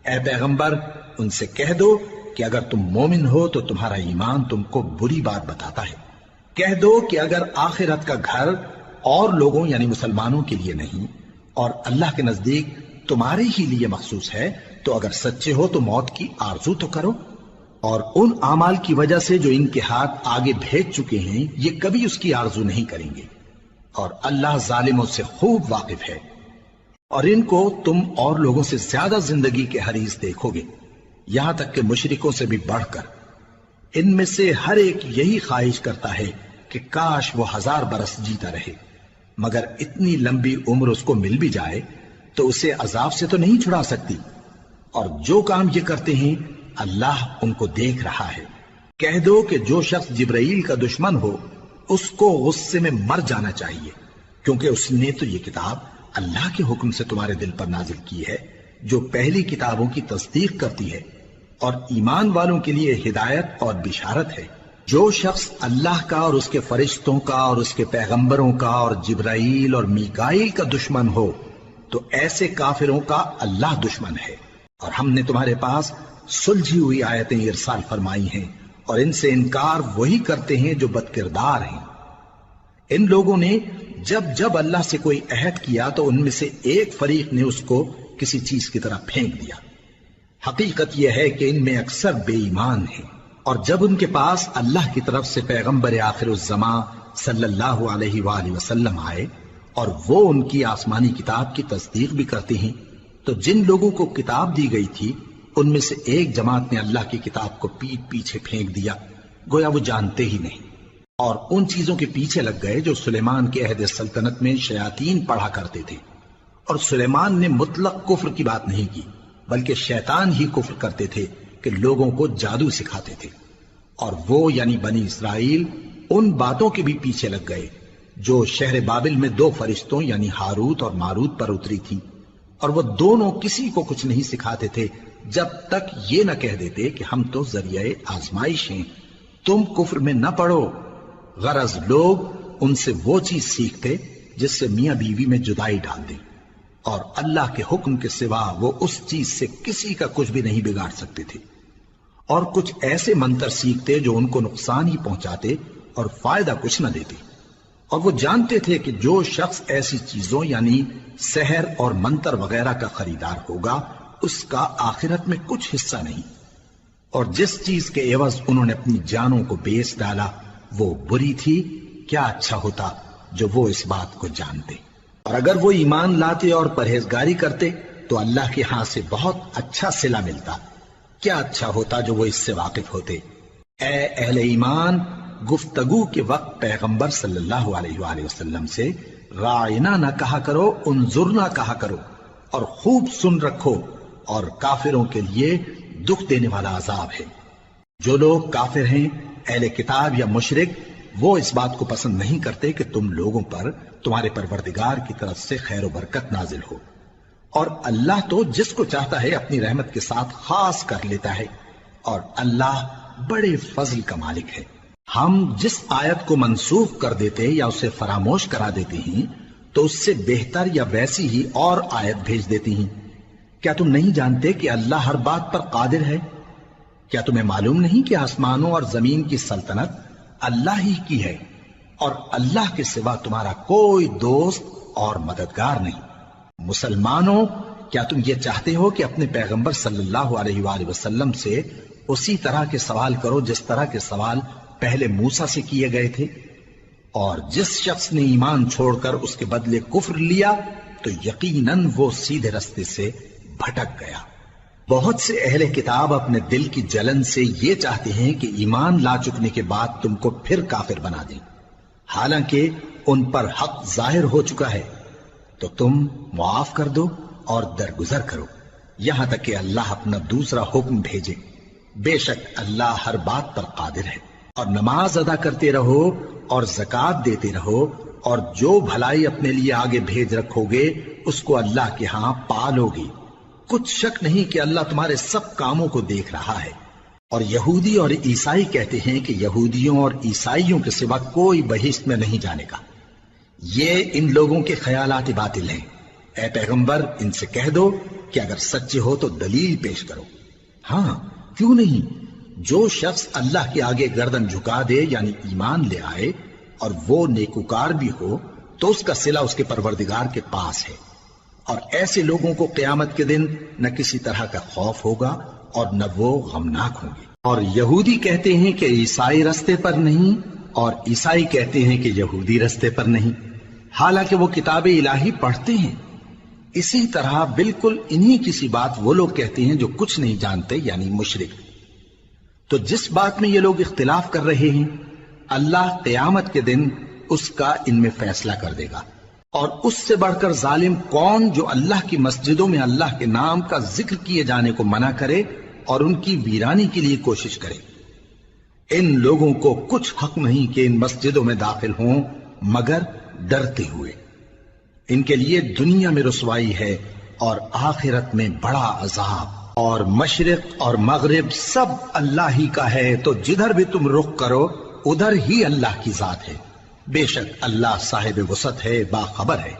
اے پیغمبر ان سے کہہ دو کہ اگر تم مومن ہو تو تمہارا ایمان تم کو بری بات بتاتا ہے۔ کہہ دو کہ اگر آخرت کا گھر اور لوگوں یعنی مسلمانوں کے لیے نہیں اور اللہ کے نزدیک تمہارے ہی لیے مخصوص ہے تو اگر سچے ہو تو موت کی آرزو تو کرو، اور ان اعمال کی وجہ سے جو ان کے ہاتھ آگے بھیج چکے ہیں یہ کبھی اس کی آرزو نہیں کریں گے، اور اللہ ظالموں سے خوب واقف ہے۔ اور ان کو تم اور لوگوں سے زیادہ زندگی کے حریص دیکھو گے، یہاں تک کہ مشرکوں سے بھی بڑھ کر۔ ان میں سے ہر ایک یہی خواہش کرتا ہے کہ کاش وہ 1000 برس جیتا رہے، مگر اتنی لمبی عمر اس کو مل بھی جائے تو اسے عذاب سے تو نہیں چھڑا سکتی، اور جو کام یہ کرتے ہیں اللہ ان کو دیکھ رہا ہے۔ کہہ دو کہ جو شخص جبرائیل کا دشمن ہو اس کو غصے میں مر جانا چاہیے، کیونکہ اس نے تو یہ کتاب اللہ کے حکم سے تمہارے دل پر نازل کی ہے جو پہلی کتابوں کی تصدیق کرتی ہے، اور ایمان والوں کے لیے ہدایت اور بشارت ہے۔ جو شخص اللہ کا اور اس کے فرشتوں کا اور اس کے پیغمبروں کا اور جبرائیل اور میکائیل کا دشمن ہو تو ایسے کافروں کا اللہ دشمن ہے۔ اور ہم نے تمہارے پاس سلجھی ہوئی آیتیں ارسال فرمائی ہیں، اور ان سے انکار وہی کرتے ہیں جو بد کردار ہیں۔ ان لوگوں نے جب جب اللہ سے کوئی عہد کیا تو ان میں سے ایک فریق نے اس کو کسی چیز کی طرح پھینک دیا۔ حقیقت یہ ہے کہ ان میں اکثر بے ایمان ہیں، اور جب ان کے پاس اللہ کی طرف سے پیغمبر آخر الزماں صلی اللہ علیہ وآلہ وسلم آئے اور وہ ان کی آسمانی کتاب کی تصدیق بھی کرتے ہیں، تو جن لوگوں کو کتاب دی گئی تھی ان میں سے ایک جماعت نے اللہ کی کتاب کو پیٹ پیچھے پھینک دیا، گویا وہ جانتے ہی نہیں، اور ان چیزوں کے پیچھے لگ گئے جو سلیمان کے عہد سلطنت میں شیاطین پڑھا کرتے تھے۔ اور سلیمان نے مطلق کفر کی بات نہیں کی، بلکہ شیطان ہی کفر کرتے تھے کہ لوگوں کو جادو سکھاتے تھے، اور وہ یعنی بنی اسرائیل ان باتوں کے بھی پیچھے لگ گئے جو شہر بابل میں 2 فرشتوں یعنی ہاروت اور ماروت پر اتری تھی، اور وہ دونوں کسی کو کچھ نہیں سکھاتے تھے جب تک یہ نہ کہہ دیتے کہ ہم تو ذریعہ آزمائش ہیں، تم کفر میں نہ پڑو۔ غرض لوگ ان سے وہ چیز سیکھتے جس سے میاں بیوی میں جدائی ڈال دیں، اور اللہ کے حکم کے سوا وہ اس چیز سے کسی کا کچھ بھی نہیں بگاڑ سکتے تھے، اور کچھ ایسے منتر سیکھتے جو ان کو نقصان ہی پہنچاتے اور فائدہ کچھ نہ دیتے۔ اور وہ جانتے تھے کہ جو شخص ایسی چیزوں یعنی سحر اور منتر وغیرہ کا خریدار ہوگا اس کا آخرت میں کچھ حصہ نہیں، اور جس چیز کے عوض انہوں نے اپنی جانوں کو بیچ ڈالا وہ بری تھی، کیا اچھا ہوتا جو وہ اس بات کو جانتے۔ اور اگر وہ ایمان لاتے اور پرہیزگاری کرتے تو اللہ کے ہاں سے بہت اچھا صلہ ملتا، کیا اچھا ہوتا جو وہ اس سے واقف ہوتے۔ اے اہل ایمان، گفتگو کے وقت پیغمبر صلی اللہ علیہ وآلہ وسلم سے راعنا نہ کہا کرو، انظرنا کہا کرو، اور خوب سن رکھو، اور کافروں کے لیے دکھ دینے والا عذاب ہے۔ جو لوگ کافر ہیں، اہل کتاب یا مشرک، وہ اس بات کو پسند نہیں کرتے کہ تم لوگوں پر تمہارے پروردگار کی طرف سے خیر و برکت نازل ہو، اور اللہ تو جس کو چاہتا ہے اپنی رحمت کے ساتھ خاص کر لیتا ہے، اور اللہ بڑے فضل کا مالک ہے۔ ہم جس آیت کو منسوخ کر دیتے یا اسے فراموش کرا دیتے ہیں تو اس سے بہتر یا ویسی ہی اور آیت بھیج دیتی ہیں۔ کیا تم نہیں جانتے کہ اللہ ہر بات پر قادر ہے؟ کیا تمہیں معلوم نہیں کہ آسمانوں اور زمین کی سلطنت اللہ ہی کی ہے، اور اللہ کے سوا تمہارا کوئی دوست اور مددگار نہیں؟ مسلمانوں، کیا تم یہ چاہتے ہو کہ اپنے پیغمبر صلی اللہ علیہ وآلہ وسلم سے اسی طرح کے سوال کرو جس طرح کے سوال پہلے موسیٰ سے کیے گئے تھے؟ اور جس شخص نے ایمان چھوڑ کر اس کے بدلے کفر لیا تو یقیناً وہ سیدھے رستے سے بھٹک گیا۔ بہت سے اہل کتاب اپنے دل کی جلن سے یہ چاہتے ہیں کہ ایمان لا چکنے کے بعد تم کو پھر کافر بنا دیں، حالانکہ ان پر حق ظاہر ہو چکا ہے، تو تم معاف کر دو اور درگزر کرو یہاں تک کہ اللہ اپنا دوسرا حکم بھیجے۔ بے شک اللہ ہر بات پر قادر ہے۔ اور نماز ادا کرتے رہو اور زکوٰۃ دیتے رہو، اور جو بھلائی اپنے لیے آگے بھیج رکھو گے اس کو اللہ کے ہاں پالو گے۔ کچھ شک نہیں کہ اللہ تمہارے سب کاموں کو دیکھ رہا ہے۔ اور یہودی اور عیسائی کہتے ہیں کہ یہودیوں اور عیسائیوں کے سوا کوئی بہشت میں نہیں جانے کا۔ یہ ان لوگوں کے خیالات باطل ہیں۔ اے پیغمبر ان سے کہہ دو کہ اگر سچے ہو تو دلیل پیش کرو۔ ہاں کیوں نہیں، جو شخص اللہ کے آگے گردن جھکا دے یعنی ایمان لے آئے اور وہ نیکوکار بھی ہو تو اس کا صلہ اس کے پروردگار کے پاس ہے، اور ایسے لوگوں کو قیامت کے دن نہ کسی طرح کا خوف ہوگا اور نہ وہ غمناک ہوں گے۔ اور یہودی کہتے ہیں کہ عیسائی رستے پر نہیں، اور عیسائی کہتے ہیں کہ یہودی رستے پر نہیں، حالانکہ وہ کتاب الہی پڑھتے ہیں۔ اسی طرح بالکل انہی کسی بات وہ لوگ کہتے ہیں جو کچھ نہیں جانتے یعنی مشرک۔ تو جس بات میں یہ لوگ اختلاف کر رہے ہیں اللہ قیامت کے دن اس کا ان میں فیصلہ کر دے گا۔ اور اس سے بڑھ کر ظالم کون جو اللہ کی مسجدوں میں اللہ کے نام کا ذکر کیے جانے کو منع کرے اور ان کی ویرانی کے لیے کوشش کرے۔ ان لوگوں کو کچھ حق نہیں کہ ان مسجدوں میں داخل ہوں مگر ڈرتے ہوئے۔ ان کے لیے دنیا میں رسوائی ہے اور آخرت میں بڑا عذاب۔ اور مشرق اور مغرب سب اللہ ہی کا ہے، تو جدھر بھی تم رخ کرو ادھر ہی اللہ کی ذات ہے۔ بے شک اللہ صاحب وسعت ہے، باخبر ہے۔